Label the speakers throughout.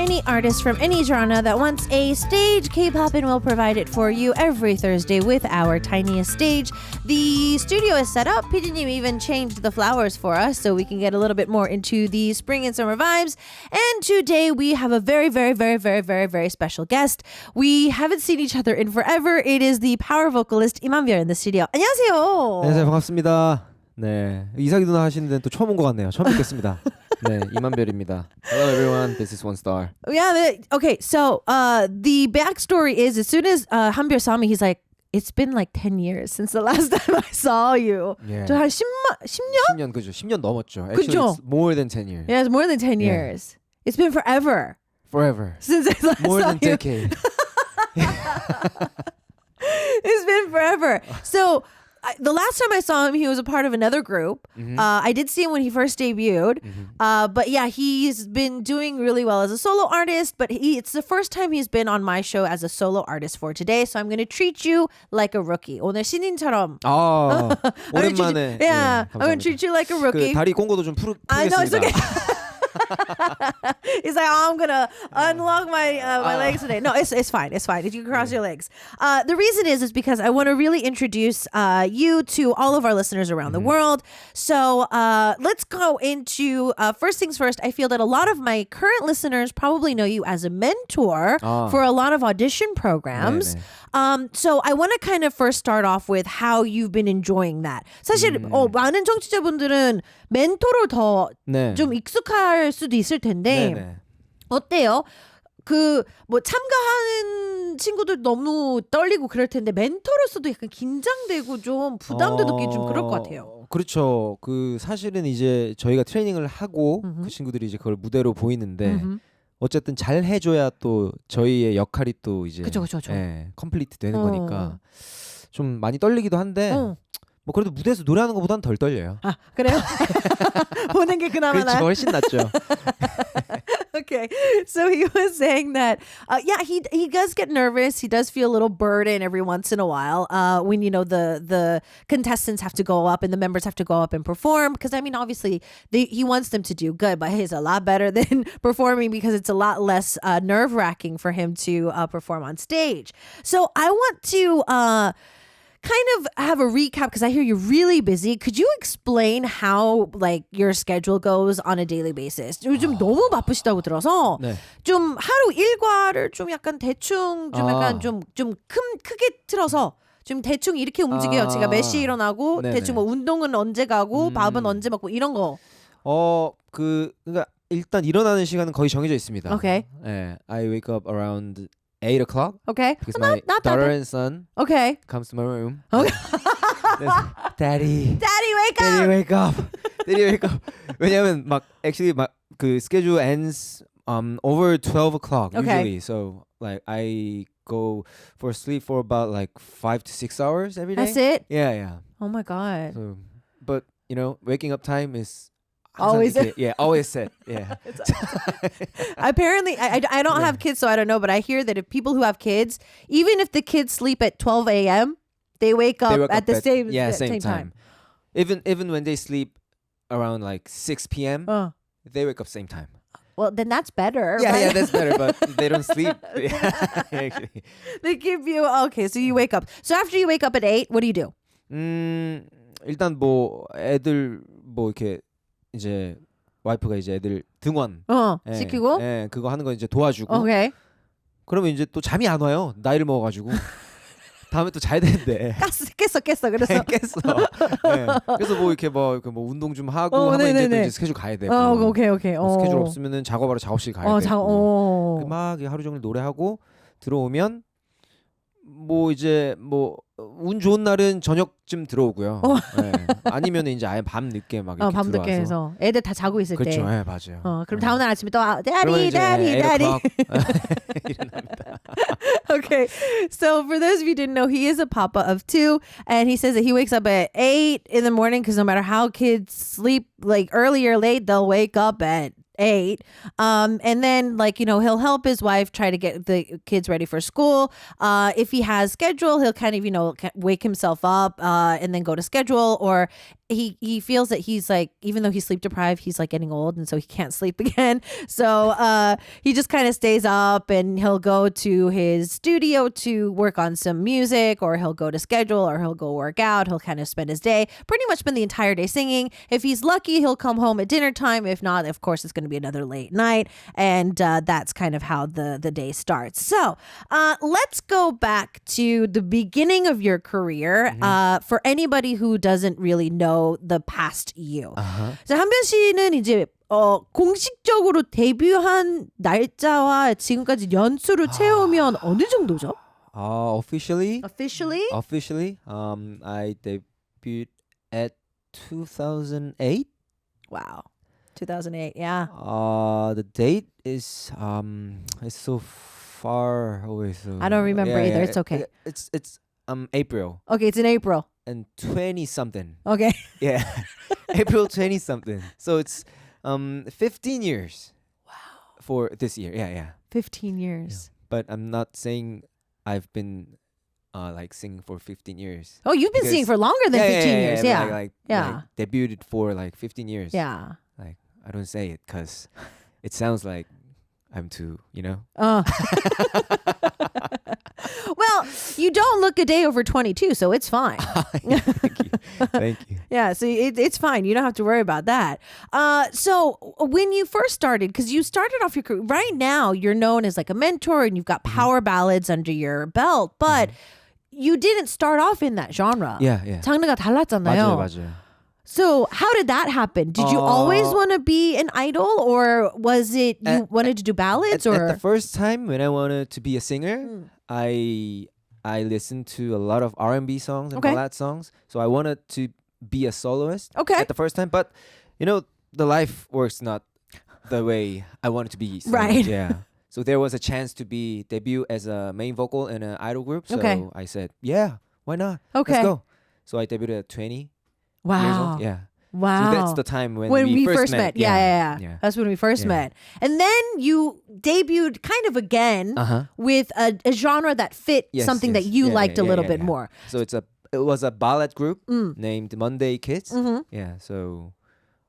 Speaker 1: any artist from any genre that wants a stage, K-Poppin will provide it for you every Thursday with our Tiniest Stage. The studio is set up. PD님 even changed the flowers for us so we can get a little bit more into the spring and summer vibes. And today we have a very, very, very, very, very, very special guest. We haven't seen each other in forever. It is the power vocalist 이만별 in the studio. 안녕하세요.
Speaker 2: 네, 반갑습니다. 네, 이삭이 누나 하시는 데는 또 처음 온 것 같네요. 처음 뵙겠습니다. 네, 이만별입니다. Hello everyone, this is ONESTAR.
Speaker 1: Yeah, okay, so the backstory is as soon as 한별 saw me, he's like, it's been like 10 years since the last time I saw you.
Speaker 2: Yeah.
Speaker 1: 저 한 10년?
Speaker 2: 10년, 그죠. 10년 넘었죠. Actually,
Speaker 1: 그죠?
Speaker 2: it's more than 10 years.
Speaker 1: Yeah, it's more than 10 years. It's been forever.
Speaker 2: Forever.
Speaker 1: Since I last
Speaker 2: More
Speaker 1: saw
Speaker 2: than
Speaker 1: you.
Speaker 2: decade.
Speaker 1: It's been forever. So the last time I saw him, he was a part of another group.
Speaker 2: Mm-hmm.
Speaker 1: I did see him when he first debuted.
Speaker 2: Mm-hmm.
Speaker 1: But yeah, he's been doing really well as a solo artist. But it's the first time he's been on my show as a solo artist for today. So I'm going to treat you like a rookie. 오늘 신인처럼.
Speaker 2: 아, 오랜만에.
Speaker 1: Yeah,
Speaker 2: 네,
Speaker 1: I'm going to treat you like a rookie.
Speaker 2: 그 다리 꽁고도 좀
Speaker 1: I know, it's
Speaker 2: 풀겠습니다.
Speaker 1: okay. He's like, oh, I'm gonna unlock my my legs today. No, it's fine. It's fine. If you can cross your legs. The reason is because I want to really introduce you to all of our listeners around the world. So let's go into first things first. I feel that a lot of my current listeners probably know you as a mentor for a lot of audition programs.
Speaker 2: 네네.
Speaker 1: So I want to kind of first start off with how you've been enjoying that. 사실 많은 청취자분들은 멘토로 더 좀
Speaker 2: 네.
Speaker 1: 익숙할 수도 있을 텐데
Speaker 2: 네네.
Speaker 1: 어때요? 그 뭐 참가하는 친구들 너무 떨리고 그럴 텐데 멘토로서도 약간 긴장되고 좀 부담도 느끼고 좀 그럴 것 같아요.
Speaker 2: 그렇죠. 그 사실은 이제 저희가 트레이닝을 하고 그 친구들이 이제 그걸 무대로 보이는데 어쨌든 잘 해줘야 또 저희의 역할이 또 이제
Speaker 1: 그쵸.
Speaker 2: 예, 컴플리트 되는 거니까 좀 많이 떨리기도 한데 뭐 그래도 무대에서 노래하는 것보다는 덜 떨려요.
Speaker 1: 아 그래요? 보는 게 그나마
Speaker 2: 그렇지 훨씬 낫죠.
Speaker 1: Okay, so he was saying that, yeah, he does get nervous. He does feel a little burden every once in a while when, you know, the contestants have to go up and the members have to go up and perform. Because, I mean, obviously, he wants them to do good, but he's a lot better than performing because it's a lot less nerve-wracking for him to perform on stage. So I want to kind of have a recap because I hear you're really busy. Could you explain how like your schedule goes on a daily basis? 요즘 너무 바쁘시다고 들어서
Speaker 2: 네.
Speaker 1: 좀 하루 일과를 좀 약간 대충 좀 약간 좀 크게 틀어서 좀 대충 이렇게 움직여요. 제가 몇 시에 일어나고
Speaker 2: 네네.
Speaker 1: 대충 뭐 운동은 언제 가고 밥은 언제 먹고 이런 거.
Speaker 2: 그러니까 일단 일어나는 시간은 거의 정해져 있습니다.
Speaker 1: Okay.
Speaker 2: 예, I wake up around 8 o'clock.
Speaker 1: Okay.
Speaker 2: Because my
Speaker 1: not that
Speaker 2: daughter
Speaker 1: bad.
Speaker 2: and son
Speaker 1: Okay.
Speaker 2: comes to my room.
Speaker 1: Okay.
Speaker 2: Daddy,
Speaker 1: wake up.
Speaker 2: Daddy, wake up. Daddy, wake up. 왜냐면 막 actually 막 그 schedule ends over 12 o'clock
Speaker 1: Okay.
Speaker 2: usually. So like I go for sleep for about like 5 to 6 hours every day.
Speaker 1: That's it?
Speaker 2: Yeah.
Speaker 1: Oh my god.
Speaker 2: So, but you know, waking up time is
Speaker 1: Always
Speaker 2: 항상 이렇게, yeah, always set. Yeah.
Speaker 1: Apparently, I don't have kids, so I don't know, but I hear that if people who have kids, even if the kids sleep at 12 a.m., they wake up at the same time.
Speaker 2: Even when they sleep around like 6 p.m., they wake up same time.
Speaker 1: Well, then that's better.
Speaker 2: Yeah,
Speaker 1: right?
Speaker 2: yeah, that's better, but they don't sleep. Yeah, actually.
Speaker 1: They give you, okay, so you wake up. So after you wake up at 8, what do you do?
Speaker 2: 일단 뭐 애들 뭐 이렇게 이제 와이프가 이제 애들 등원
Speaker 1: 시키고?
Speaker 2: 예, 그거 하는 거 이제 도와주고.
Speaker 1: Okay.
Speaker 2: 그러면 이제 또 잠이 안 와요. 나이를 먹어가지고. 다음에 또 자야 되는데.
Speaker 1: 깼어. 그래서.
Speaker 2: 깼어. 네. 그래서 뭐 이렇게 뭐 운동 좀 하고 하면 이제 또 이제 스케줄 가야 되고.
Speaker 1: 오케이.
Speaker 2: 스케줄 없으면은 작업하러 작업실 가야 되고. 그 막 하루 종일 노래하고 들어오면 뭐 이제 뭐 운 좋은 날은 저녁쯤 들어오고요. 네. 아니면 이제 아예 밤 늦게 막 이렇게
Speaker 1: 밤 늦게
Speaker 2: 들어와서.
Speaker 1: 해서 애들 다 자고 있을 때.
Speaker 2: 그렇죠. 네, 맞아요.
Speaker 1: 그럼 다음 날 아침에 또
Speaker 2: 그러면
Speaker 1: daddy.
Speaker 2: 일어납니다.
Speaker 1: Okay, so for those of you who didn't know, he is a papa of 2, and he says that he wakes up at 8 in the morning because no matter how kids sleep, like early or late, they'll wake up at 8. And then, like, you know, he'll help his wife try to get the kids ready for school. If he has schedule, he'll kind of, you know, wake himself up and then go to schedule. Or he feels that he's like, even though he's sleep deprived, he's like getting old, and so he can't sleep again. So he just kind of stays up, and he'll go to his studio to work on some music, or he'll go to schedule, or he'll go work out. He'll kind of spend his day, pretty much spend the entire day singing. If he's lucky, he'll come home at dinner time. If not, of course, it's going to be another late night, and that's kind of how the day starts. So let's go back to the beginning of your career. For anybody who doesn't really know the past you. 자, 한변 씨는 이제 공식적으로 데뷔한 날짜와 지금까지 연수를 채우면 어느 정도죠?
Speaker 2: Officially, I debuted at 2008.
Speaker 1: Wow, 2008. Yeah.
Speaker 2: The date is it's so far away. So
Speaker 1: I don't remember either. It's okay.
Speaker 2: It's April.
Speaker 1: Okay, it's in April.
Speaker 2: And 20 something.
Speaker 1: Okay.
Speaker 2: Yeah. April 20 something. So it's 15 years.
Speaker 1: Wow.
Speaker 2: For this year. Yeah.
Speaker 1: 15 years.
Speaker 2: Yeah. But I'm not saying I've been like singing for 15 years.
Speaker 1: Oh, you've been singing for longer than 15 years. Yeah.
Speaker 2: Like debuted for like 15 years.
Speaker 1: Yeah.
Speaker 2: Like I don't say it cuz it sounds like I'm too,
Speaker 1: Well, you don't look a day over 22, so it's fine.
Speaker 2: Thank you.
Speaker 1: Yeah, so it's fine. You don't have to worry about that. So when you first started, because you started off your career, right now you're known as like a mentor and you've got power ballads under your belt, but you didn't start off in that genre.
Speaker 2: Yeah.
Speaker 1: 장르가 달랐잖아요.
Speaker 2: 맞아요.
Speaker 1: So how did that happen? Did you always want to be an idol, or was it you wanted to do ballads?
Speaker 2: At the first time when I wanted to be a singer, I listened to a lot of R&B songs and ballad songs. So I wanted to be a soloist at the first time. But, the life works not the way I wanted to be. So,
Speaker 1: right.
Speaker 2: Yeah. So there was a chance to debut as a main vocal in an idol group. So I said, yeah, why not?
Speaker 1: Okay.
Speaker 2: Let's go. So I debuted at 20.
Speaker 1: Wow.
Speaker 2: Years old. Yeah.
Speaker 1: Wow.
Speaker 2: So that's the time when
Speaker 1: we first met. Yeah. That's when we first
Speaker 2: Yeah.
Speaker 1: met. And then you debuted kind of again with a genre that fit something that you liked a little bit more.
Speaker 2: So it was a ballad group named Monday Kids. Yeah. So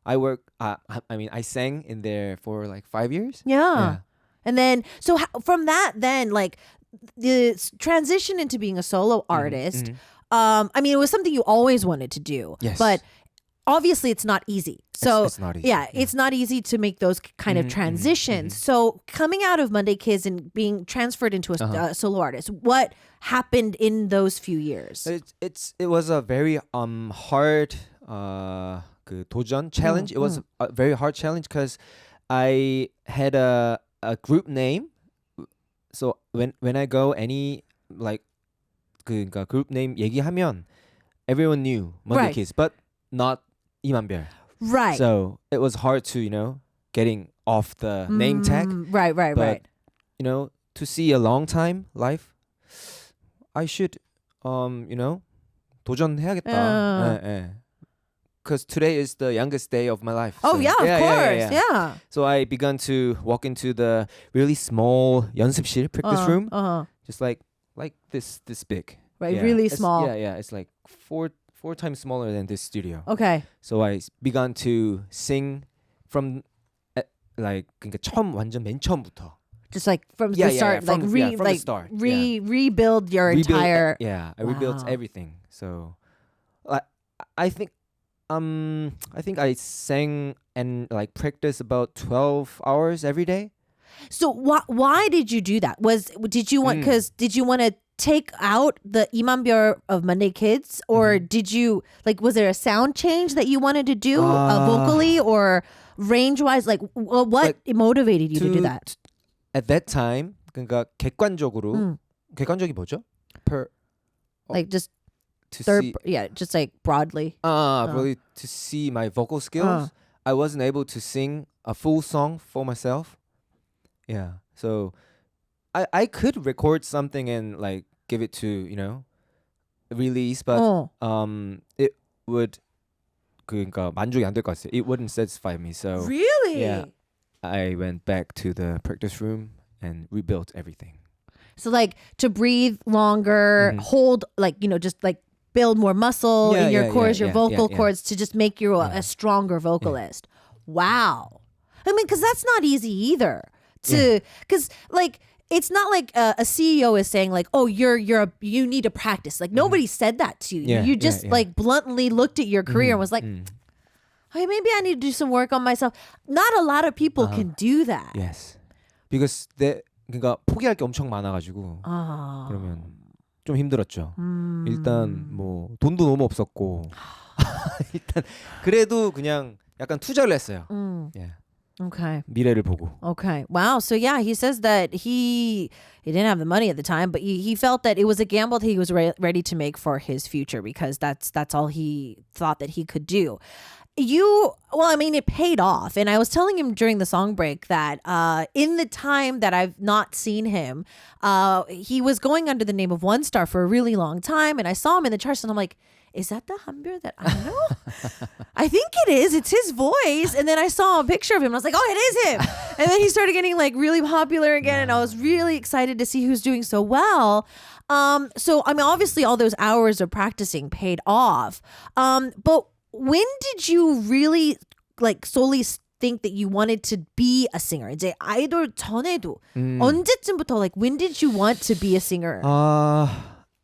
Speaker 2: I I sang in there for like 5 years.
Speaker 1: Yeah. And then, so from that, then like the transition into being a solo artist, it was something you always wanted to do.
Speaker 2: Yes.
Speaker 1: But obviously it's not easy. So
Speaker 2: it's not easy.
Speaker 1: Yeah, it's not easy to make those kind of transitions. So coming out of Monday Kids and being transferred into a solo artist, what happened in those few years?
Speaker 2: It was a very hard 그 도전 challenge. It was a very hard challenge because I had a group name. So when I go any like 그러니까 group name 얘기하면 everyone knew Monday Kids, but not 이만별.
Speaker 1: Right.
Speaker 2: So it was hard to getting off the name tag.
Speaker 1: Right.
Speaker 2: To see a long time life, I should 도전해야겠다. Because today is the youngest day of my life.
Speaker 1: Oh,
Speaker 2: so,
Speaker 1: yeah, of course. Yeah.
Speaker 2: So I began to walk into the really small 연습실 practice room, just like this big.
Speaker 1: Right, really small.
Speaker 2: It's like four times smaller than this studio.
Speaker 1: Okay.
Speaker 2: So I began to sing from 그러니까 완전 맨 처음부터.
Speaker 1: Just like from the start,
Speaker 2: from the start.
Speaker 1: Rebuild your entire.
Speaker 2: I rebuilt everything. So, I think I sang and practice about 12 hours every day.
Speaker 1: So why did you do that? Did you want to take out the 이만별 of Monday Kids, or did you was there a sound change that you wanted to do vocally or range wise? What motivated you to do that?
Speaker 2: At that time, 그러니까 객관적이 뭐죠?
Speaker 1: Just
Speaker 2: to
Speaker 1: third,
Speaker 2: see,
Speaker 1: just broadly.
Speaker 2: Really to see my vocal skills. I wasn't able to sing a full song for myself. Yeah, so I could record something and give it to release, but it would 그러니까 만족이 안 될 것 같아요. It wouldn't satisfy me. So
Speaker 1: really,
Speaker 2: yeah, I went back to the practice room and rebuilt everything.
Speaker 1: So to breathe longer, hold just build more muscle in your cords, your vocal
Speaker 2: yeah.
Speaker 1: cords to just make you a stronger vocalist. Wow. I mean, because that's not easy either. Because like it's not like a CEO is saying like, oh, you need to practice. Like nobody said that to you. You just like bluntly looked at your career and was like, hey, maybe I need to do some work on myself. Not a lot of people can do that.
Speaker 2: Yes. Because 그러니까 포기할 게 엄청 많아가지고 그러면 좀 힘들었죠. 일단 뭐 돈도 너무 없었고 일단 그래도 그냥 약간 투자를 했어요. Yeah.
Speaker 1: Okay.
Speaker 2: 미래를 보고.
Speaker 1: Okay. Wow. So yeah, he says that he didn't have the money at the time, but he felt that it was a gamble that he was ready to make for his future because that's all he thought that he could do. It paid off. And I was telling him during the song break that in the time that I've not seen him, he was going under the name of ONESTAR for a really long time. And I saw him in the charts and I'm like, is that the Hanbyeol that I know? I think it is. It's his voice. And then I saw a picture of him. And I was like, oh, it is him. And then he started getting like really popular again. And I was really excited to see who's doing so well. So, I mean, obviously all those hours of practicing paid off. But when did you really like solely think that you wanted to be a singer? 이제 아이돌 전에도 언제쯤부터 like when did you want to be a singer?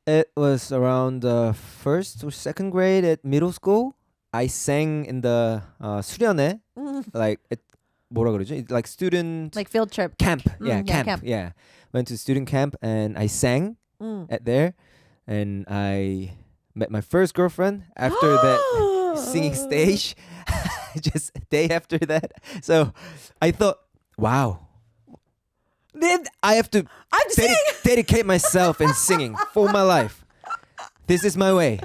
Speaker 2: It was around first or second grade at middle school. I sang in the 수련회, like 뭐라 그러죠? Like student
Speaker 1: like field trip
Speaker 2: camp. Camp. Yeah, went to student camp and I sang at there, and I met my first girlfriend after that singing stage. Just a day after that, so I thought, wow. Then I have to dedicate myself in singing for my life. This is my way.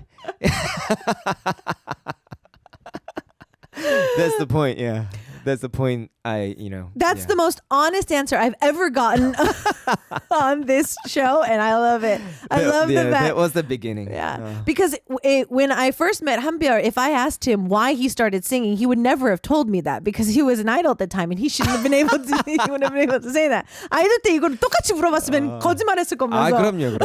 Speaker 2: That's the point, yeah. That's the point
Speaker 1: That's the most honest answer I've ever gotten on this show, and I love it. I love
Speaker 2: that was the beginning.
Speaker 1: Yeah, because when I first met Hanbyeol, if I asked him why he started singing, he would never have told me that because he was an idol at the time, and he shouldn't have been able to. He wouldn't have been able to say that. 아이돌 때 이걸 똑같이 물어봤으면 거짓말했을 거면서.
Speaker 2: 그럼요.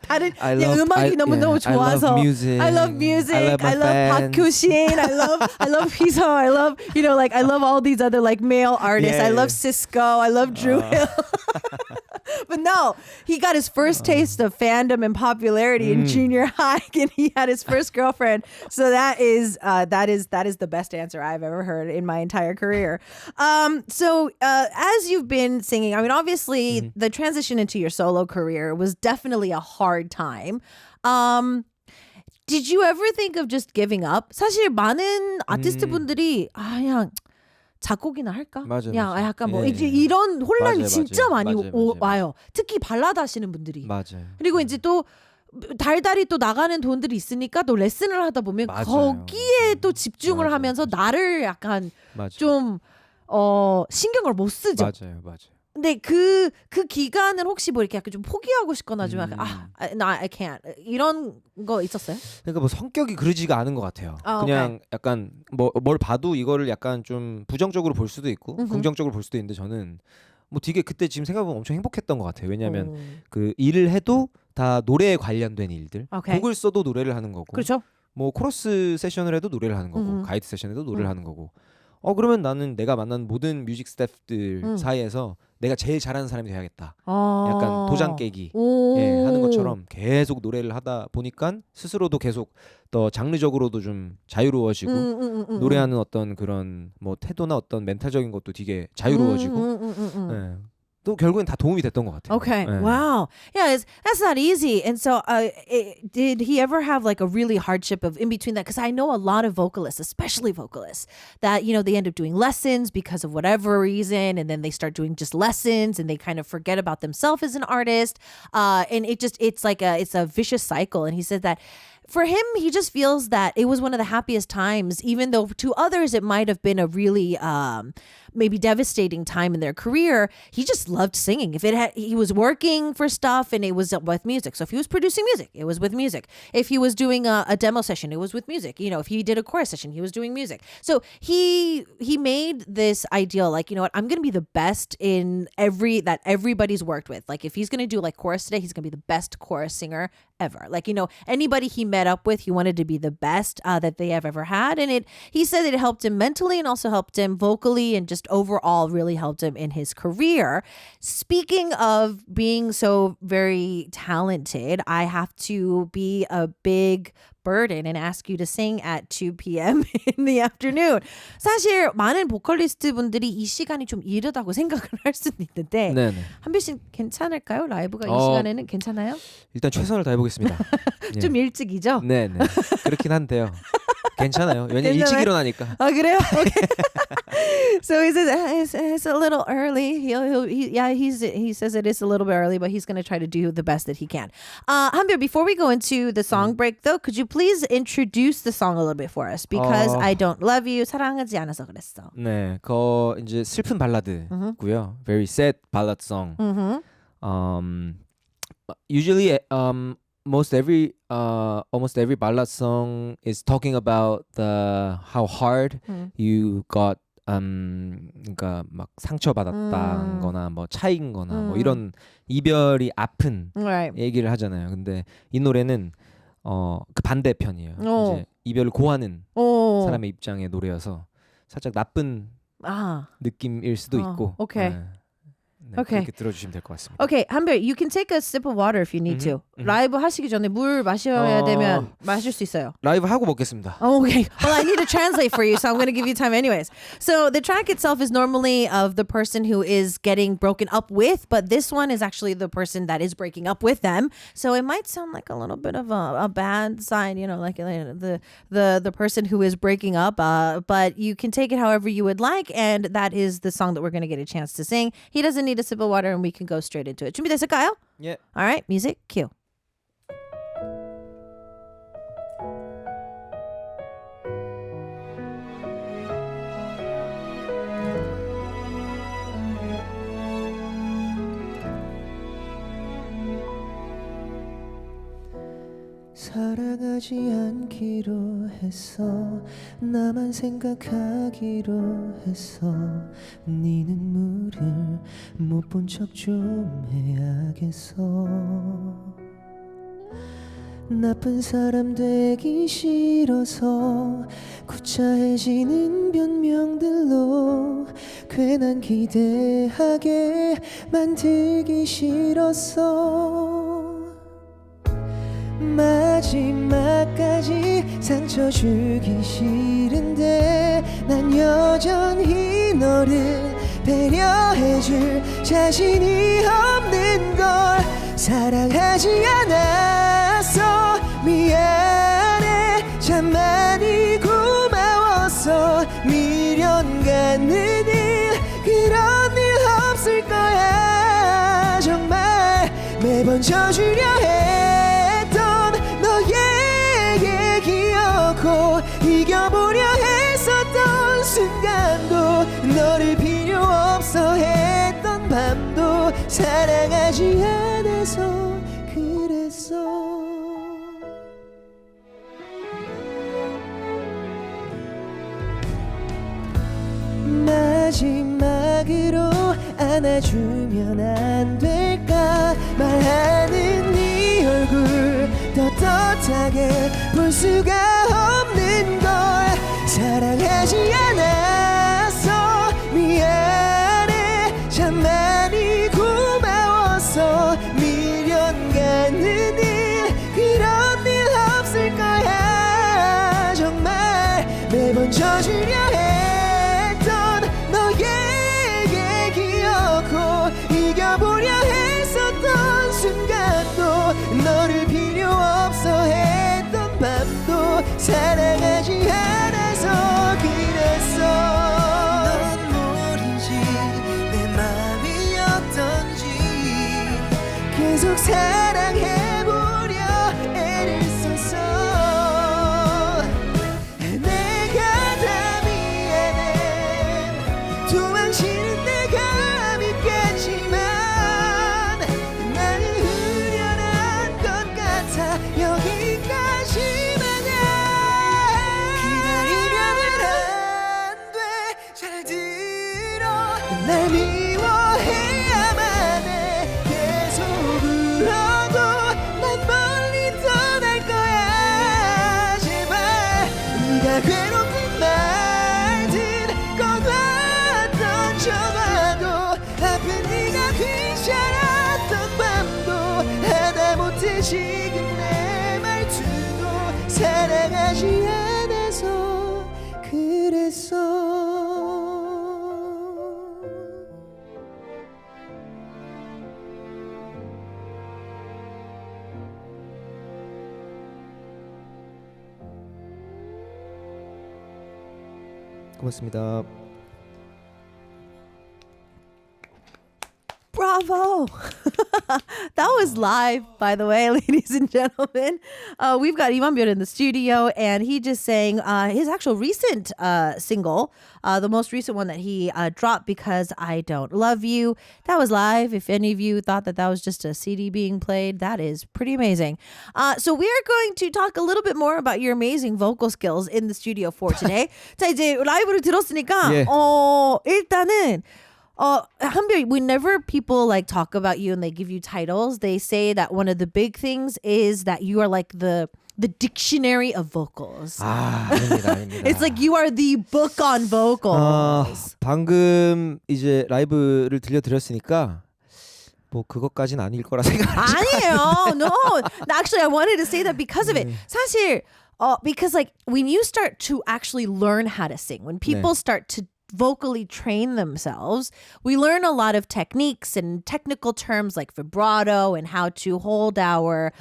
Speaker 1: 다른 음악이 너무 좋아서. I love music. I love 박효신. I love Hiso. I love all these other like male artists. I love Cisco. I love Drew Hill. But no, he got his first taste of fandom and popularity in junior high, and he had his first girlfriend. So that is the best answer I've ever heard in my entire career. So as you've been singing, I mean, obviously the transition into your solo career was definitely a hard time. Did you ever think of just giving up? 사실 많은 아티스트분들이 그냥 작곡이나 할까?
Speaker 2: 맞아.
Speaker 1: 약간 뭐 이제 이런 혼란이 진짜 많이 와요. 특히 발라드 하시는 분들이.
Speaker 2: 맞아요.
Speaker 1: 그리고 이제 또 달달이 또 나가는 돈들이 있으니까 또 레슨을 하다 보면 거기에 또 집중을 하면서 나를 약간 좀 신경을 못 쓰죠.
Speaker 2: 맞아요.
Speaker 1: 근데 그 기간은 혹시 뭐 이렇게 약간 좀 포기하고 싶거나 좀 약간 I can't 이런 거 있었어요?
Speaker 2: 그러니까 뭐 성격이 그러지가 않은 것 같아요. 그냥 약간 뭘 봐도 이거를 약간 좀 부정적으로 볼 수도 있고 긍정적으로 볼 수도 있는데 저는 뭐 되게 그때 지금 생각해보면 엄청 행복했던 것 같아요. 왜냐하면 그 일을 해도 다 노래에 관련된 일들, 곡을 써도 노래를 하는 거고,
Speaker 1: 그렇죠?
Speaker 2: 뭐 코러스 세션을 해도 노래를 하는 거고, 가이드 세션에도 노래를 하는 거고. 그러면 나는 내가 만난 모든 뮤직 스태프들 사이에서 내가 제일 잘하는 사람이 돼야겠다. 약간 도장 깨기 하는 것처럼 계속 노래를 하다 보니까 스스로도 계속 더 장르적으로도 좀 자유로워지고 노래하는 어떤 그런 뭐 태도나 어떤 멘탈적인 것도 되게 자유로워지고 또 결국엔 다 도움이 됐던 것 같아요.
Speaker 1: Okay. Wow. Yeah, that's not easy. And so did he ever have like a really hardship of in between that? Because I know a lot of vocalists, especially vocalists, that, they end up doing lessons because of whatever reason. And then they start doing just lessons and they kind of forget about themselves as an artist. And it's a vicious cycle. And he said that for him, he just feels that it was one of the happiest times, even though to others it might have been a really maybe devastating time in their career, he just loved singing. If he was working for stuff and it was with music. So if he was producing music, it was with music. If he was doing a demo session, it was with music. You know, if he did a chorus session, he was doing music. So he made this ideal, like, you know what, I'm going to be the best in that everybody's worked with. Like if he's going to do like chorus today, he's going to be the best chorus singer ever. Like, you know, anybody he met up with, he wanted to be the best that they have ever had. And he said it helped him mentally and also helped him vocally and just overall really helped him in his career. Speaking of being so very talented, I have to be a big burden and ask you to sing at 2 p.m. in the afternoon. 사실 많은 보컬리스트 분들이 이 시간이 좀 이르다고 생각을 할 수는 있는데
Speaker 2: 네네.
Speaker 1: 한별 씨 괜찮을까요? 라이브가 이 시간에는 괜찮아요?
Speaker 2: 일단 최선을 다해보겠습니다.
Speaker 1: 좀 일찍이죠?
Speaker 2: 네네. 그렇긴 한데요. 괜찮아요. 왜냐면 일찍 일어나니까.
Speaker 1: 아 그래요? Okay. So he says it's a little early. He says it is a little bit early, but he's going to try to do the best that he can. 한별, before we go into the song break, though, could you please introduce the song a little bit for us? Because I don't love you, 사랑하지 않아서 그랬어.
Speaker 2: 네, 이제 슬픈 발라드고요. Very sad ballad song. Usually, almost every ballad song is talking about how hard you got 그러니까 막 상처받았다거나 뭐 차이거나 뭐 이런 이별이 아픈 얘기를 하잖아요. 근데 이 노래는 그 반대편이에요. 이제 이별을 고하는 사람의 입장의 노래여서 살짝 나쁜 느낌일 수도 있고.
Speaker 1: Okay.
Speaker 2: 네, 그렇게 들어주시면 될 것 같습니다.
Speaker 1: Okay, 한별, you can take a sip of water if you need to. 라이브 하시기 전에 물 마셔야 되면 마실 수 있어요.
Speaker 2: 라이브 하고 먹겠습니다.
Speaker 1: Okay. Well, I need to translate for you, so I'm going to give you time anyways. So the track itself is normally of the person who is getting broken up with, but this one is actually the person that is breaking up with them. So it might sound like a little bit of a bad sign, you know, like the person who is breaking up, but you can take it however you would like, and that is the song that we're going to get a chance to sing. He doesn't need a sip of water and we can go straight into it. 준비됐을까요?
Speaker 2: Yeah.
Speaker 1: All right, music cue.
Speaker 2: 사랑하지 않기로 했어 나만 생각하기로 했어 네 눈물을 못 본 척 좀 해야겠어 나쁜 사람 되기 싫어서 구차해지는 변명들로 괜한 기대하게 만들기 싫었어 마지막까지 상처 주기 싫은데 난 여전히 너를 배려해줄 자신이 없는 걸 사랑하지 않았어 미안해 참 많이 고마웠어 미련 갖는 일 그런 일 없을 거야 정말 매번 져주려 했던 너의 기억고 이겨보려 했었던 순간도 너를 필요 없어 했던 밤도 사랑하지 않아서 그랬어 마지막으로 안아주면 안 될까 말하는 네 얼굴 떳떳하게 볼 수가 없는 걸 사랑하지 않았어 미안해 참 많이 고마웠어 미련 갖는 일 그런 일 없을 거야 정말 매번 져주려 했던 너의 기억고 이겨보려 했었던 순간도 너를 필요 없어 했던 밤도 사랑하지 않아서 그랬어 넌 모르지 내 맘이 어떤지 계속 사랑해보려 애를 썼어 내가 다 미안해 도망쳐 괴롭은 말들 꺼놨던 전화도 아픈 네가 귀찮았던 밤도 하다못해 지금 내 말투도 사랑하지 않아서 그랬어. 고맙습니다.
Speaker 1: Bravo! That was live, by the way, ladies and gentlemen. We've got 이만별 in the studio, and he just sang his actual recent single, the most recent one that he dropped, Because I Don't Love You. That was live. If any of you thought that was just a CD being played, that is pretty amazing. So we are going to talk a little bit more about your amazing vocal skills in the studio for today. 자, 이제 라이브를 들었으니까
Speaker 2: 예.
Speaker 1: 일단은 한별, whenever people like talk about you and they give you titles, they say that one of the big things is that you are like the dictionary of vocals.
Speaker 2: 아닙니다.
Speaker 1: It's like you are the book on vocals.
Speaker 2: 방금 이제 라이브를 들려드렸으니까 뭐 그것까지는 아닐 거라 생각하죠.
Speaker 1: 아니에요. No. Actually, I wanted to say that because of it. 사실, because like when you start to actually learn how to sing, when people start to vocally train themselves, we learn a lot of techniques and technical terms like vibrato and how to hold our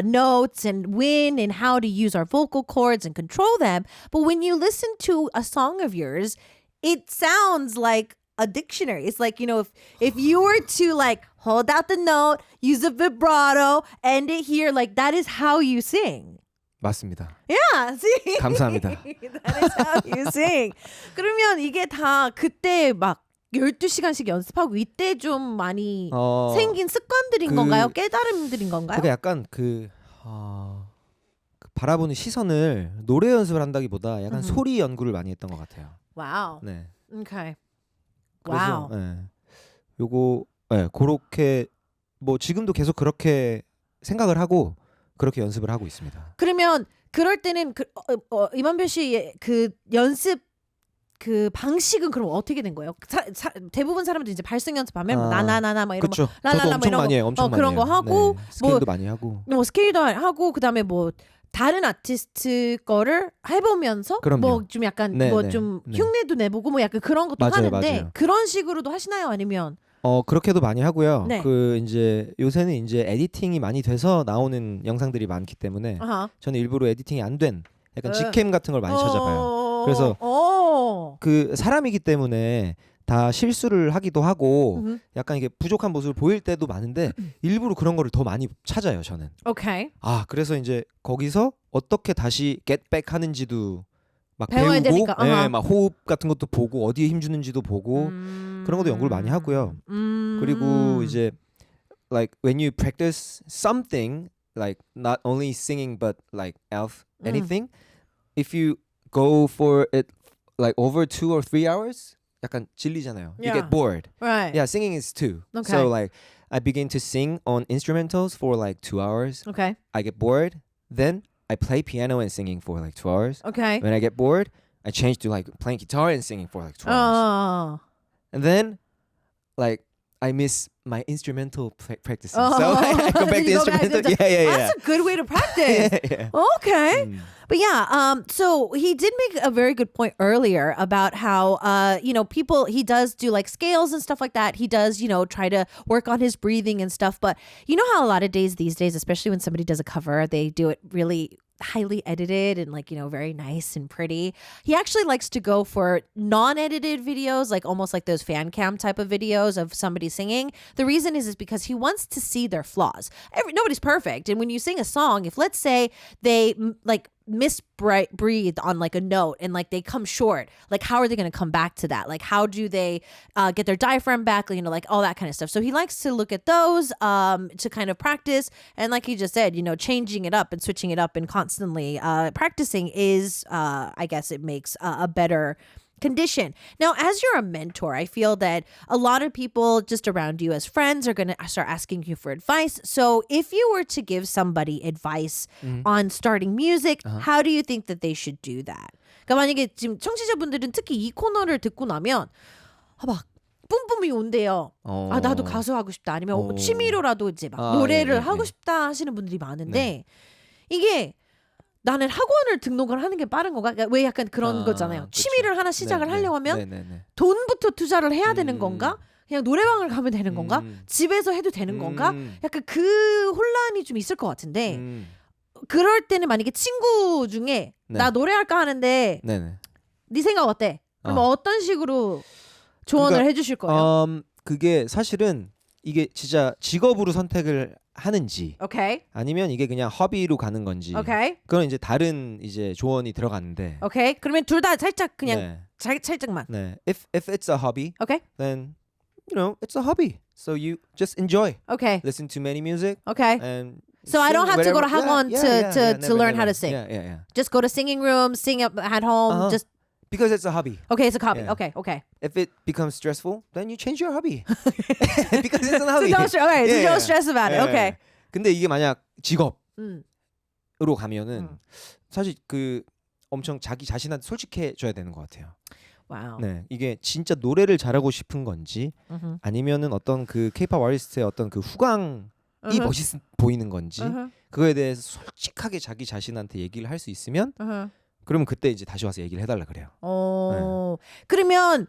Speaker 1: notes and when and how to use our vocal cords and control them. But when you listen to a song of yours, it sounds like a dictionary. It's like, you know, if you were to like hold out the note, use a vibrato, end it here, like that is how you sing.
Speaker 2: 맞습니다.
Speaker 1: Yeah, see?
Speaker 2: 감사합니다.
Speaker 1: That is how you sing. 그러면 이게 다 그때 막 12시간씩 연습하고 이때 좀 많이 생긴 습관들인 건가요? 깨달음들인 건가요?
Speaker 2: 그러니까 약간 그 바라보는 시선을 노래 연습을 한다기보다 약간 소리 연구를 많이 했던 것 같아요.
Speaker 1: 와우.
Speaker 2: 네.
Speaker 1: Okay.
Speaker 2: 그래서
Speaker 1: 와우.
Speaker 2: 요거 그렇게 뭐 지금도 계속 그렇게 생각을 하고 그렇게 연습을 하고 있습니다.
Speaker 1: 그러면 그럴 때는 이만별 씨의 그 연습 그 방식은 그럼 어떻게 된 거예요? 대부분 사람들 이제 발성 연습하면 나나나나 막 이런
Speaker 2: 그쵸.
Speaker 1: 거 라라라 막 이런
Speaker 2: 많이 해요.
Speaker 1: 거 그런 거 하고
Speaker 2: 네. 스케일도 많이 하고
Speaker 1: 뭐 스케일도 하고 그다음에 뭐 다른 아티스트 거를 해보면서 뭐 좀 약간 뭐 좀 흉내도 내보고 뭐 약간 그런 것도 하는데 그런 식으로도 하시나요? 아니면
Speaker 2: 그렇게도 많이 하고요.
Speaker 1: 네.
Speaker 2: 그 이제 요새는 이제 에디팅이 많이 돼서 나오는 영상들이 많기 때문에 저는 일부러 에디팅이 안 된 약간 직캠 같은 걸 많이 찾아봐요. 그래서 그 사람이기 때문에 다 실수를 하기도 하고 약간 이게 부족한 모습을 보일 때도 많은데 일부러 그런 거를 더 많이 찾아요, 저는.
Speaker 1: 오케이.
Speaker 2: 그래서 이제 거기서 어떻게 다시 get back 하는지도 막
Speaker 1: 배워야
Speaker 2: 배우고
Speaker 1: 되니까.
Speaker 2: 막 호흡 같은 것도 보고 어디에 힘 주는지도 보고 그런 것도 연구를 많이 하고요. 그리고 이제 like when you practice something like not only singing but like anything if you go for it like over 2 or 3 hours 약간 질리잖아요. You get bored.
Speaker 1: Right.
Speaker 2: Yeah, singing is too.
Speaker 1: Okay.
Speaker 2: So like I begin to sing on instrumentals for like 2 hours.
Speaker 1: Okay.
Speaker 2: I get bored. Then I play piano and singing for like 2 hours.
Speaker 1: Okay.
Speaker 2: When I get bored, I change to like playing guitar and singing for like 2 hours. And then like I miss my instrumental practicing. So I go back to instrumental. Yeah.
Speaker 1: That's a good way to practice.
Speaker 2: yeah.
Speaker 1: Okay. But yeah, so he did make a very good point earlier about how, people, he does do like scales and stuff like that. He does, try to work on his breathing and stuff. But you know how a lot of these days, especially when somebody does a cover, they do it really highly edited and like, very nice and pretty. He actually likes to go for non-edited videos, like almost like those fan cam type of videos of somebody singing. The reason is because he wants to see their flaws. Nobody's perfect. And when you sing a song, if let's say they like misbreathed on like a note and like they come short, like how are they going to come back to that? Like how do they get their diaphragm back? Like all that kind of stuff. So he likes to look at those to kind of practice. And like he just said, changing it up and switching it up and constantly practicing is, I guess it makes a better condition. Now, as you're a mentor, I feel that a lot of people just around you as friends are going to start asking you for advice. So if you were to give somebody advice on starting music, how do you think that they should do that? 그러니까 만약에 지금 청취자분들은 특히 이 코너를 듣고 나면 막 뿜뿜이 온대요. 아, 나도 가수 하고 싶다. 아니면 취미로라도 이제 막 노래를 하고 싶다 하시는 분들이 많은데 이게 나는 학원을 등록을 하는 게 빠른 건가? 그러니까 왜 약간 그런 거잖아요. 그쵸. 취미를 하나 시작을 하려고 하면 돈부터 투자를 해야 되는 건가? 그냥 노래방을 가면 되는 건가? 집에서 해도 되는 건가? 약간 그 혼란이 좀 있을 것 같은데 그럴 때는 만약에 친구 중에 나 노래할까 하는데 네 생각 어때? 그럼 어떤 식으로 조언을
Speaker 2: 그러니까,
Speaker 1: 해주실 거예요?
Speaker 2: 그게 사실은 이게 진짜 직업으로 선택을 하는지 아니면 이게 그냥 허비로 가는 건지 그건 이제 다른 이제 조언이 들어가는데
Speaker 1: 그러면 둘 다 살짝 그냥 살짝만
Speaker 2: If it's a hobby then you know it's a hobby so you just enjoy listen to many music and
Speaker 1: so I don't have to go to 학원 to learn how to sing
Speaker 2: yeah.
Speaker 1: just go to singing room sing at home just
Speaker 2: because it's a hobby.
Speaker 1: It's a hobby. Okay.
Speaker 2: If it becomes stressful, then you change your hobby. because it's a hobby.
Speaker 1: So don't stress about it. Okay.
Speaker 2: 근데 이게 만약 직업으로 가면은 사실 그 엄청 자기 자신한테 솔직해져야 되는 것 같아요.
Speaker 1: 와우.
Speaker 2: 네, 이게 진짜 노래를 잘하고 싶은 건지 아니면은 어떤 그 K-pop 아티스트의 어떤 그 후광이 멋있 보이는 건지 그거에 대해서 솔직하게 자기 자신한테 얘기를 할 수 있으면. 그러면 그때 이제 다시 와서 얘기를 해달라 그래요.
Speaker 1: 그러면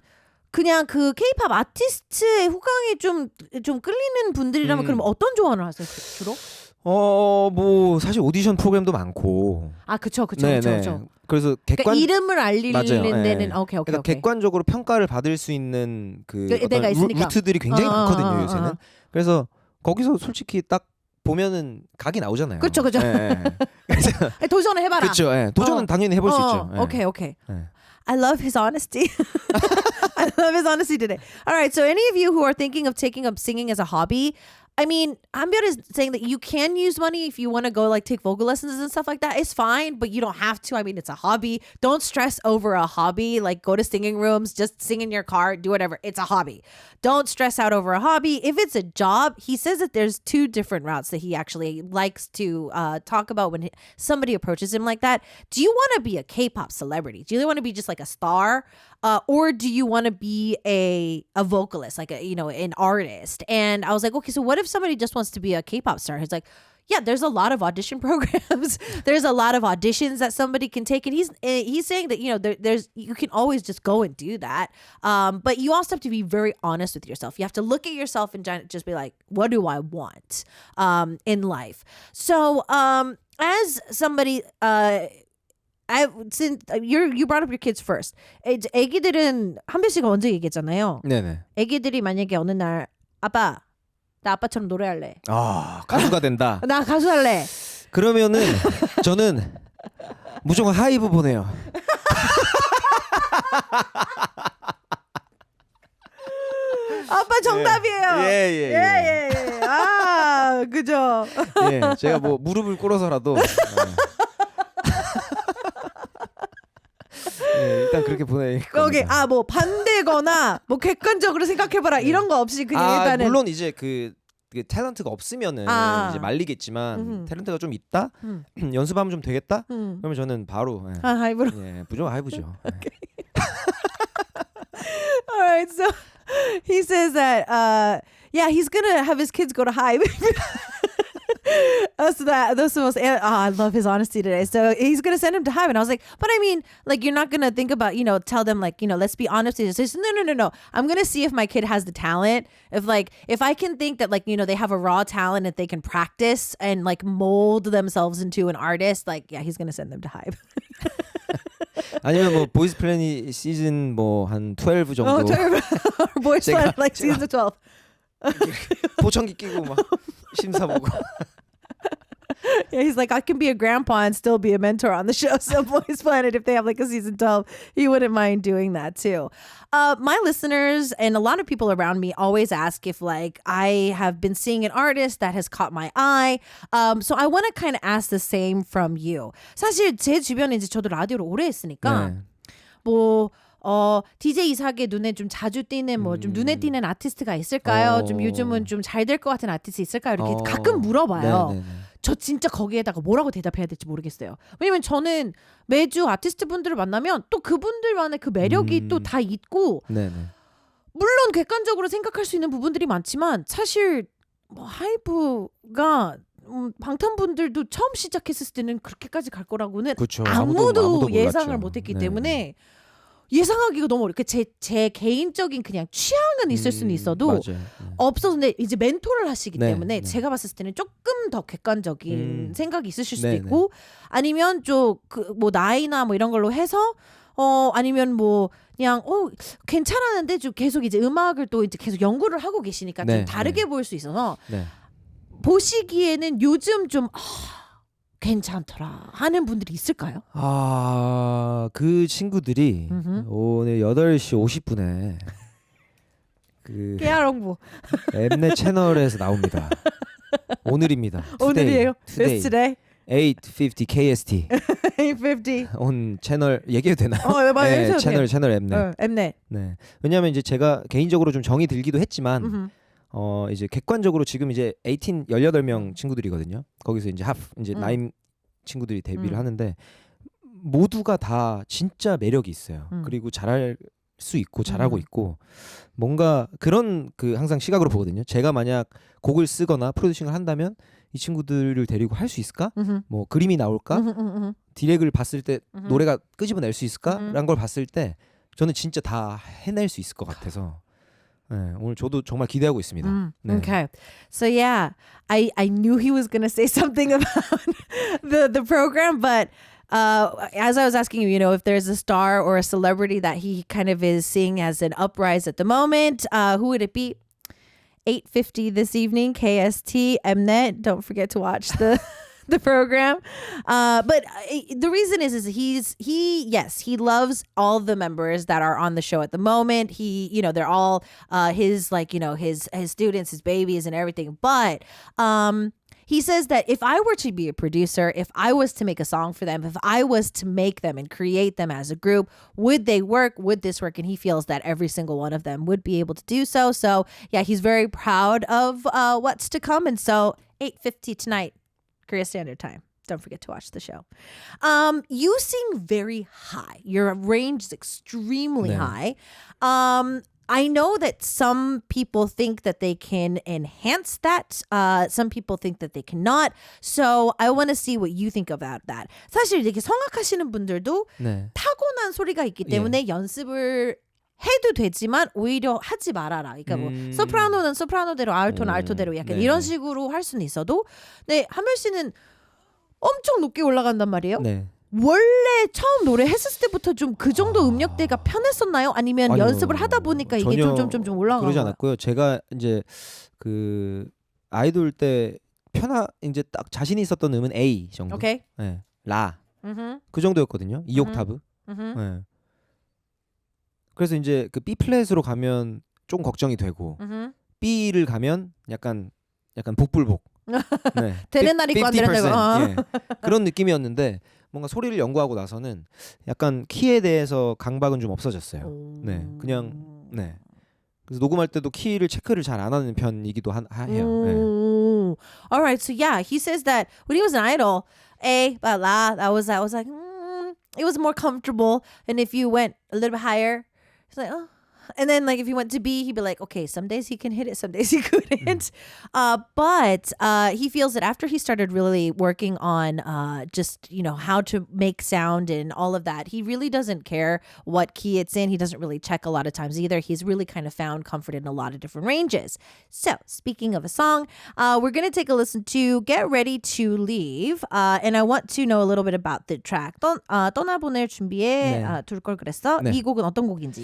Speaker 1: 그냥 그 K-pop 아티스트의 후광이 좀 끌리는 분들이라면 그럼 어떤 조언을 하세요 주로?
Speaker 2: 뭐 사실 오디션 프로그램도 많고.
Speaker 1: 그쵸.
Speaker 2: 그래서
Speaker 1: 그러니까 이름을 알리는
Speaker 2: 맞아요.
Speaker 1: 데는 오케이.
Speaker 2: 그러니까 객관적으로 평가를 받을 수 있는 그 어떤
Speaker 1: 있으니까.
Speaker 2: 루트들이 굉장히 많거든요 요새는. 그래서 거기서 솔직히 딱 보면은 각이 나오잖아요.
Speaker 1: 그렇죠.
Speaker 2: 네. 그래서
Speaker 1: 도전을 해봐라.
Speaker 2: 그렇죠. 도전은 당연히 해볼 수 있죠.
Speaker 1: 오케이. I love his honesty. I love his honesty today. All right, so any of you who are thinking of taking up singing as a hobby, I mean, Hanbyul is saying that you can use money if you want to go like take vocal lessons and stuff like that. It's fine, but you don't have to. I mean, it's a hobby. Don't stress over a hobby. Like go to singing rooms, just sing in your car, do whatever. It's a hobby. Don't stress out over a hobby. If it's a job, he says that there's two different routes that he actually likes to talk about when somebody approaches him like that. Do you want to be a K-pop celebrity? Do you want to be just like a star? Or do you want to be a vocalist, like an artist? And I was like, okay, so what if somebody just wants to be a K-pop star? He's like, yeah, there's a lot of audition programs. There's a lot of auditions that somebody can take, and he's saying that there's you can always just go and do that. But you also have to be very honest with yourself. You have to look at yourself and just be like, what do I want in life? So as somebody. Since you brought up your kids first. 애기들은 한별 씨가 먼저 얘기했잖아요.
Speaker 2: 네네.
Speaker 1: 애기들이 만약에 어느 날 아빠 나 아빠처럼 노래할래.
Speaker 2: 가수가 된다.
Speaker 1: 나 가수 할래.
Speaker 2: 그러면은 저는 무조건 하이브 보내요.
Speaker 1: 아빠 정답이에요.
Speaker 2: 예.
Speaker 1: 그죠.
Speaker 2: 예, 제가 뭐 무릎을 꿇어서라도. 일단 그렇게 보낼 겁니다.
Speaker 1: 오케이. 뭐 반대거나 뭐 객관적으로 생각해봐라 이런 거 없이 그냥 일단은
Speaker 2: 물론 이제 그 탤런트가 없으면은 이제 말리겠지만 탤런트가 좀 있다 연습하면 좀 되겠다 그러면 저는 바로
Speaker 1: 하이브로
Speaker 2: 무조건 하이브죠.
Speaker 1: Alright, so he says that he's gonna have his kids go to Hive. That's the most. I love his honesty today. So he's gonna send him to Hive, and I was like, but I mean, like you're not gonna think about tell them like let's be honest. He says no. I'm gonna see if my kid has the talent. If I can think that they have a raw talent that they can practice and like mold themselves into an artist, he's gonna send them to Hive.
Speaker 2: 아니면 뭐 보이스 플래닛 시즌 뭐 한 12 정도.
Speaker 1: 12. 보이스 플래닛 like season 12.
Speaker 2: 보청기 끼고 막 심사 보고.
Speaker 1: Yeah, he's like, I can be a grandpa and still be a mentor on the show. So Boys Planet, if they have like a season 12, he wouldn't mind doing that too. My listeners and a lot of people around me always ask if I have been seeing an artist that has caught my eye. So I want to kind of ask the same from you. 사실 제 주변에 이제 저도 라디오를 오래 했으니까 뭐 DJ 이삭의 눈에 좀 자주 띄는 뭐 좀 눈에 띄는 아티스트가 있을까요? 좀 요즘은 좀 잘 될 것 같은 아티스트 있을까요? 이렇게 가끔 물어봐요. 네네네. 저 진짜 거기에다가 뭐라고 대답해야 될지 모르겠어요. 왜냐면 저는 매주 아티스트 분들을 만나면 또 그분들만의 그 매력이 또 다 있고 네네. 물론 객관적으로 생각할 수 있는 부분들이 많지만 사실 뭐 하이브가 방탄분들도 처음 시작했을 때는 그렇게까지 갈 거라고는
Speaker 2: 그쵸,
Speaker 1: 아무도 예상을 못했기 때문에 예상하기가 너무 어렵고 제 개인적인 그냥 취향은 있을 수는 있어도 없어서 근데 이제 멘토를 하시기 때문에 제가 봤을 때는 조금 더 객관적인 생각이 있으실 수도 있고 아니면 좀 뭐 나이나 뭐 이런 걸로 해서 아니면 뭐 그냥 괜찮았는데 좀 계속 이제 음악을 또 이제 계속 연구를 하고 계시니까 좀 다르게 보일 수 있어서 보시기에는 요즘 좀 괜찮더라 하는 분들이 있을까요?
Speaker 2: 그 친구들이 오늘 8시 50분에 그
Speaker 1: 깨알홍보
Speaker 2: 엠넷 채널에서 나옵니다. 오늘입니다.
Speaker 1: 오늘이에요. It's today.
Speaker 2: 850 KST
Speaker 1: 850
Speaker 2: 온 채널 얘기해도 되나요?
Speaker 1: 네,
Speaker 2: 채널 엠넷.
Speaker 1: 엠넷.
Speaker 2: 네. 왜냐하면 이제 제가 개인적으로 좀 정이 들기도 했지만 이제 객관적으로 지금 이제 18명 친구들이거든요. 거기서 이제 이제 나임 친구들이 데뷔를 하는데 모두가 다 진짜 매력이 있어요. 그리고 잘할 수 있고 잘하고 있고 뭔가 그런 항상 시각으로 보거든요. 제가 만약 곡을 쓰거나 프로듀싱을 한다면 이 친구들을 데리고 할 수 있을까? 뭐 그림이 나올까? 디렉을 봤을 때 노래가 끄집어낼 수 있을까? 라는 걸 봤을 때 저는 진짜 다 해낼 수 있을 것 같아서 네, 오늘 저도 정말 기대하고 있습니다. 네.
Speaker 1: Okay. So yeah, I knew he was gonna say something about the program, but as I was asking you, if there's a star or a celebrity that he kind of is seeing as an uprise at the moment, who would it be? 8:50 this evening, KST, Mnet. Don't forget to watch the program. But the reason is he loves all the members that are on the show at the moment. They're all his his students, his babies and everything. But he says that if I were to be a producer, if I was to make a song for them, if I was to make them and create them as a group, would they work? Would this work? And he feels that every single one of them would be able to do so. So yeah, he's very proud of what's to come. And so 8:50 tonight, Korea Standard Time. Don't forget to watch the show. You sing very high. Your range is extremely high. I know that some people think that they can enhance that. Some people think that they cannot. So I want to see what you think about that. 사실 이렇게 성악하시는 분들도 타고난 소리가 있기 때문에 연습을 해도 되지만 오히려 하지 말아라. 그러니까 뭐 소프라노는 소프라노대로, 알토는 알토대로 약간 이런 식으로 할 수는 있어도 한별 씨는 엄청 높게 올라간단 말이에요. 네. 원래 처음 노래 했을 때부터 좀 그 정도 음역대가 편했었나요? 아니면 아니요, 연습을 하다 보니까 이게 좀 올라간
Speaker 2: 그러지 않았고요. 제가 이제 그 아이돌 때 이제 딱 자신 있었던 음은 A 정도.
Speaker 1: 오케이.
Speaker 2: 네. 라. 그 정도였거든요. 2옥타브. 네. 그래서 이제 그 B 플랫으로 가면 좀 걱정이 되고 B를 가면 약간 복불복.
Speaker 1: 네. 되는 날 있고 안 되는 날 있고.
Speaker 2: 그런 느낌이었는데 뭔가 소리를 연구하고 나서는 약간 키에 대해서 강박은 좀 없어졌어요. 네, 그냥 네. 그래서 녹음할 때도 키를 체크를 잘 안 하는 편이기도 해요. 네.
Speaker 1: Alright, so yeah, he says that when he was an idol, la, that was like, it was more comfortable, and if you went a little bit higher, it's like, oh. And then like if he went to B, he'd be like, okay, some days he can hit it, some days he couldn't. But he feels that after he started really working on just, how to make sound and all of that, he really doesn't care what key it's in. He doesn't really check a lot of times either. He's really kind of found comfort in a lot of different ranges. So speaking of a song, we're going to take a listen to Get Ready to Leave. And I want to know a little bit about the track. 떠나보낼 준비에 둘 걸 그랬어. 이 곡은 어떤 곡인지.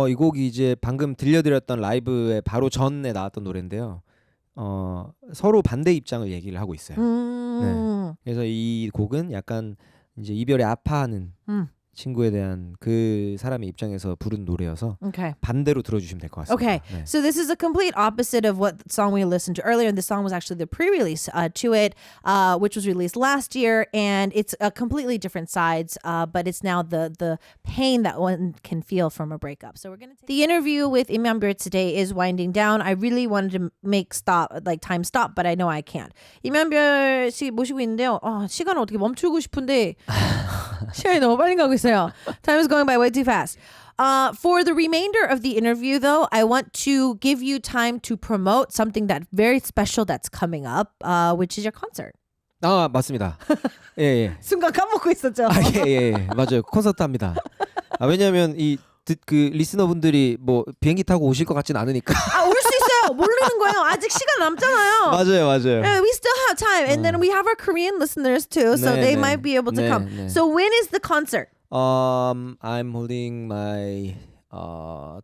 Speaker 2: 이 곡이 이제 방금 들려드렸던 라이브의 바로 전에 나왔던 노래인데요. 서로 반대 입장을 얘기를 하고 있어요. 네. 그래서 이 곡은 약간 이제 이별에 아파하는 친구에 대한 그 사람의 입장에서 부른 노래여서
Speaker 1: Okay.
Speaker 2: 반대로 들어주시면 될 것 같습니다.
Speaker 1: Okay,
Speaker 2: 네.
Speaker 1: so this is a complete opposite of what song we listened to earlier. And the song was actually the pre-release to it, which was released last year. And it's a completely different sides, but it's now the pain that one can feel from a breakup. So we're going to take the interview with Im Yeon-byeol today is winding down. I really wanted to make time stop, but I know I can't. Im Yeon-byeol 씨 모시고 있는데요. 시간을 어떻게 멈추고 싶은데 시간이 너무 빨리 가고 있어요. Time is going by way too fast. For the remainder of the interview, though, I want to give you time to promote something that's very special that's coming up, which is your concert.
Speaker 2: 아 맞습니다. 예.
Speaker 1: 순간 까먹고 있었죠.
Speaker 2: 예. 맞아요. 콘서트 합니다. 왜냐하면 그 리스너분들이 뭐 비행기 타고 오실 것 같진 않으니까.
Speaker 1: 올 수 있어요. 모르는 거예요. 아직 시간 남잖아요.
Speaker 2: 맞아요.
Speaker 1: We still have time, and then we have our Korean listeners too, so they might be able to come. So when is the concert?
Speaker 2: I'm holding my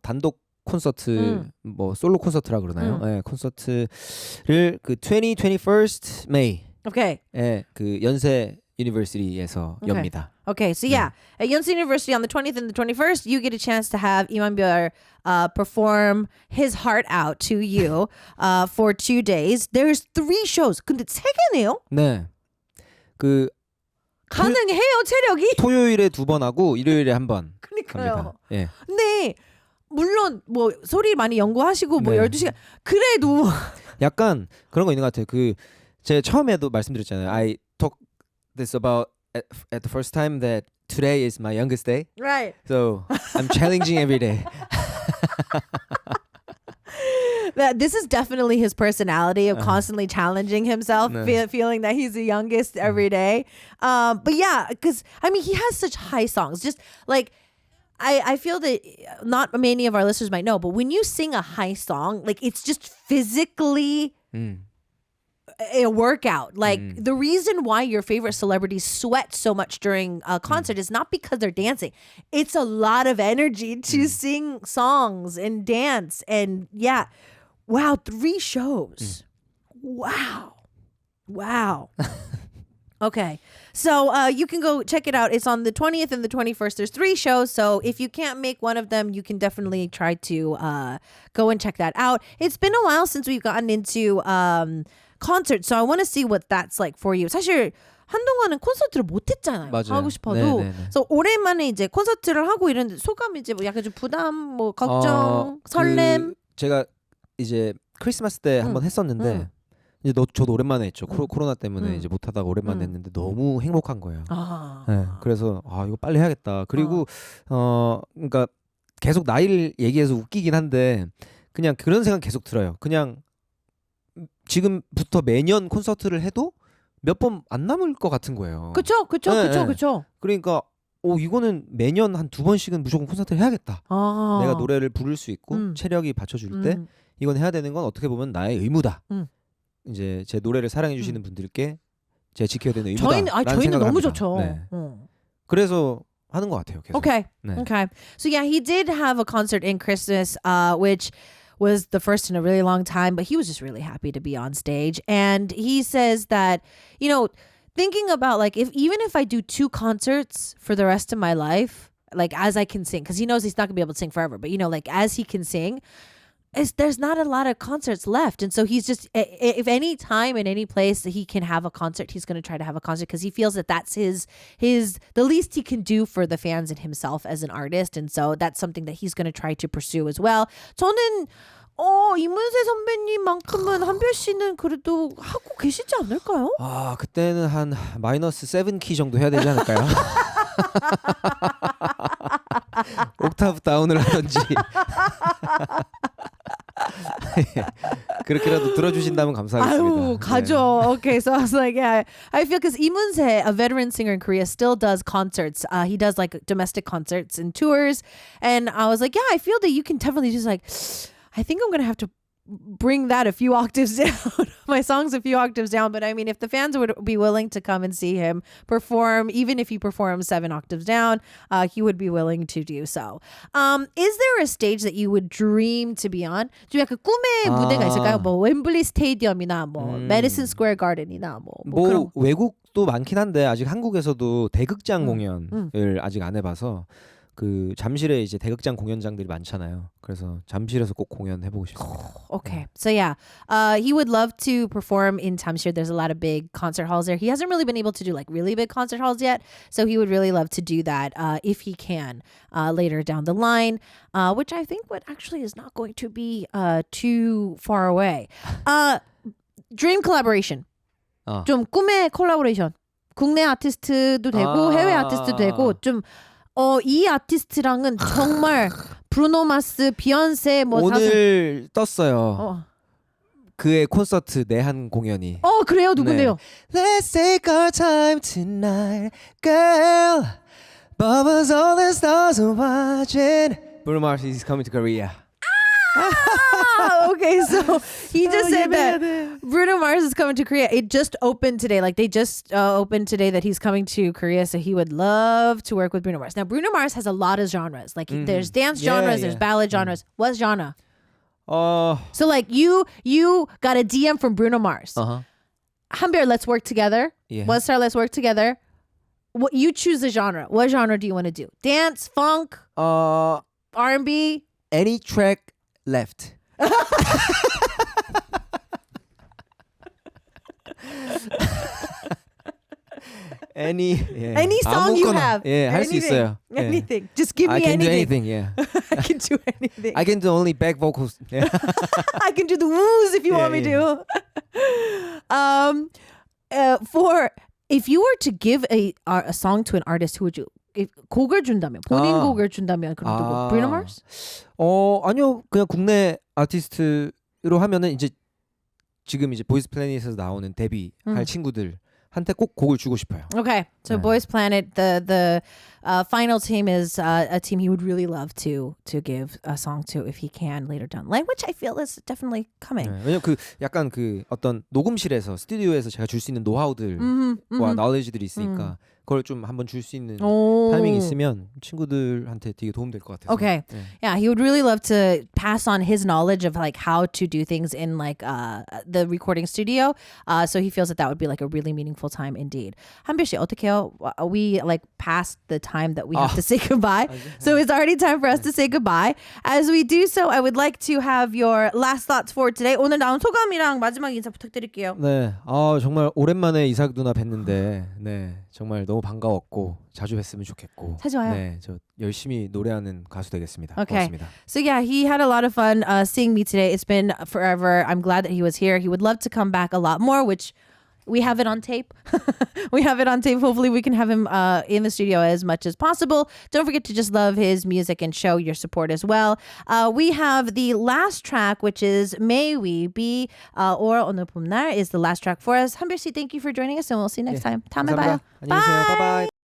Speaker 2: 단독 콘서트 뭐 솔로 콘서트라 그러나요? 네, 콘서트를 그 21st May.
Speaker 1: Okay.
Speaker 2: 예, 그 연세 유니버시티에서 엽니다.
Speaker 1: Okay, so yeah, at Yonsei University on the 20th and the 21st, you get a chance to have Im Yeon-byeol perform his heart out to you for 2 days. There's 3 shows. 근데 3개네요?
Speaker 2: 네. 그
Speaker 1: 가능해요, 체력이?
Speaker 2: 토요일에 2번 하고 일요일에 1번
Speaker 1: 그러니까요.
Speaker 2: 합니다. 예.
Speaker 1: 근데 물론 뭐 소리 많이 연구하시고 뭐 12시간 그래도
Speaker 2: 약간 그런 거 있는 것 같아요. 그 제가 처음에도 말씀드렸잖아요. I talk this about at the first time that today is my youngest day.
Speaker 1: Right.
Speaker 2: So I'm challenging every day.
Speaker 1: This is definitely his personality of constantly challenging himself, feeling that he's the youngest every day. But yeah, because I mean, he has such high songs. Just like I feel that not many of our listeners might know, but when you sing a high song, like it's just physically a workout. Like the reason why your favorite celebrities sweat so much during a concert is not because they're dancing. It's a lot of energy to sing songs and dance. And yeah, wow, 3 shows. Wow. Okay, so you can go check it out. It's on the 20th and the 21st. There's 3 shows, so if you can't make one of them, you can definitely try to go and check that out. It's been a while since we've gotten into concerts, so I want to see what that's like for you. 사실 한동안은 콘서트를 못 했잖아요.
Speaker 2: 맞아요.
Speaker 1: 하고 싶어도.
Speaker 2: 네네네.
Speaker 1: 그래서 오랜만에 이제 콘서트를 하고 이랬는데 소감이 이제 뭐 약간 좀 부담, 뭐 걱정, 설렘.
Speaker 2: 제가 이제 크리스마스 때 한번 했었는데 이제 저도 오랜만에 했죠. 코로나 때문에 이제 못 하다가 오랜만에 했는데 너무 행복한 거예요. 네, 그래서 이거 빨리 해야겠다. 그리고 그러니까 계속 나이를 얘기해서 웃기긴 한데 그냥 그런 생각 계속 들어요. 그냥 지금부터 매년 콘서트를 해도 몇 번 안 남을 것 같은 거예요.
Speaker 1: 그쵸.
Speaker 2: 그러니까 이거는 매년 한 2번씩은 무조건 콘서트를 해야겠다. 내가 노래를 부를 수 있고 체력이 받쳐줄 때 이건 해야 되는 건 어떻게 보면 나의 의무다. 이제 제 노래를 사랑해 주시는 분들께 제가 지켜야 되는 의무다.
Speaker 1: 저희는 너무 좋죠.
Speaker 2: 네. 그래서 하는 것 같아요. 계속.
Speaker 1: Okay.
Speaker 2: 네.
Speaker 1: Okay. So yeah, he did have a concert in Christmas, which was the first in a really long time, but he was just really happy to be on stage. And he says that, you know, thinking about like even if I do 2 concerts for the rest of my life, like as I can sing, because he knows he's not gonna be able to sing forever, but you know, like as he can sing, there's not a lot of concerts left. And so he's just, if any time in any place that he can have a concert, he's going to try to have a concert because he feels that that's the least he can do for the fans and himself as an artist. And so that's something that he's going to try to pursue as well. 저는 이문세 선배님만큼은 한별 씨는 그래도 하고 계시지 않을까요?
Speaker 2: 그때는 한 마이너스 7키 정도 해야 되지 않을까요? 옥타브 다운을 하든지 그렇게라도 들어주신다면 감사하겠습니다.
Speaker 1: 가죠. Okay, so I was like, yeah, I feel because 이문세, a veteran singer in Korea, still does concerts. He does like domestic concerts and tours, and I was like, yeah, I feel that you can definitely just like, I think I'm gonna have to bring that a few octaves down, my songs a few octaves down. But I mean, if the fans would be willing to come and see him perform, even if he performs 7 octaves down, he would be willing to do so. Is there a stage that you would dream to be on? 좀 약간 꿈의 무대가 있을까요? 뭐 웸블리 스테디움이나 뭐 메디슨 스퀘어 가든이나 뭐
Speaker 2: 그런 외국 또 많긴 한데 아직 한국에서도 대극장 공연을 아직 안 해봐서 그 잠실에 이제 대극장 공연장들이 많잖아요. 그래서 잠실에서 꼭 공연해보고 싶습니다.
Speaker 1: Okay. So yeah, he would love to perform in Jamshir. There's a lot of big concert halls there. He hasn't really been able to do like really big concert halls yet. So he would really love to do that if he can later down the line, which I think what actually is not going to be too far away. Dream collaboration. 좀 꿈의 콜라보레이션. 국내 아티스트도 되고 해외 아티스트도 되고 좀 이 아티스트랑은 정말 브루노 마스, 비욘세 뭐
Speaker 2: 오늘 떴어요. 그의 콘서트 내한 공연이.
Speaker 1: 그래요? 누군데요?
Speaker 2: 네. Let's take our time tonight, girl. Bubbles all the stars are watching. Bruno Mars is coming to Korea.
Speaker 1: Okay, so he just said that Bruno Mars is coming to Korea. It just opened today. Like they just opened today that he's coming to Korea, so he would love to work with Bruno Mars. Now, Bruno Mars has a lot of genres. Like there's dance genres, there's ballad genres. What genre? So like you got a DM from Bruno Mars. Hanbyeol, let's work together.
Speaker 2: Yeah.
Speaker 1: ONESTAR, let's work together. What you choose a genre. What genre do you want to do? Dance, funk, R&B?
Speaker 2: Any track left. Any
Speaker 1: song you have.
Speaker 2: 예, 할 수 있어요.
Speaker 1: Anything. Just give
Speaker 2: I
Speaker 1: me
Speaker 2: can
Speaker 1: anything.
Speaker 2: do anything. Yeah.
Speaker 1: I can do anything.
Speaker 2: I can do only back vocals. Yeah.
Speaker 1: I can do the woos if you want me to. For if you were to give a song to an artist, who would you? If 곡을 준다면 본인 곡을 준다면 그럼 누구? Bruno Mars?
Speaker 2: 아니요. 그냥 국내 아티스트로 하면은 이제 지금 이제 보이스 플래닛에서 나오는 데뷔할 친구들한테 꼭 곡을 주고 싶어요.
Speaker 1: Okay. So Boys Planet, the final team is a team he would really love to give a song to if he can later down the line, which I feel is definitely coming.
Speaker 2: 네, 왜냐면 그 약간 그 어떤 녹음실에서 스튜디오에서 제가 줄 수 있는 노하우들과 나우레지들이 있으니까 그걸 좀 한번 줄 수 있는 타이밍이 있으면 친구들한테 되게 도움될 것 같아요.
Speaker 1: Okay.
Speaker 2: 네.
Speaker 1: Yeah, he would really love to pass on his knowledge of like how to do things in like the recording studio. So he feels that would be like a really meaningful time indeed. 한별 씨 어떡해요? We like past the time that we have to say goodbye. So it's already time for us to say goodbye. As we do so, I would like to have your last thoughts for today. 오늘 나온 소감이랑 마지막 인사 부탁드릴게요.
Speaker 2: 네, 정말 오랜만에 이삭 누나 뵀는데, 네, 정말 너무 반가웠고 자주 뵀으면 좋겠고.
Speaker 1: 자주 와요.
Speaker 2: 네, 저 열심히 노래하는 가수 되겠습니다.
Speaker 1: Okay.
Speaker 2: 고맙습니다.
Speaker 1: So yeah, he had a lot of fun seeing me today. It's been forever. I'm glad that he was here. He would love to come back a lot more, which we have it on tape. We have it on tape. Hopefully we can have him in the studio as much as possible. Don't forget to just love his music and show your support as well. We have the last track, which is May We Be, or 오늘 봄날 is the last track for us. 한별 씨, thank you for joining us, and we'll see you next time. 다음에 봐요.
Speaker 2: 안녕히 계세요.
Speaker 1: Bye.
Speaker 2: 바이바이.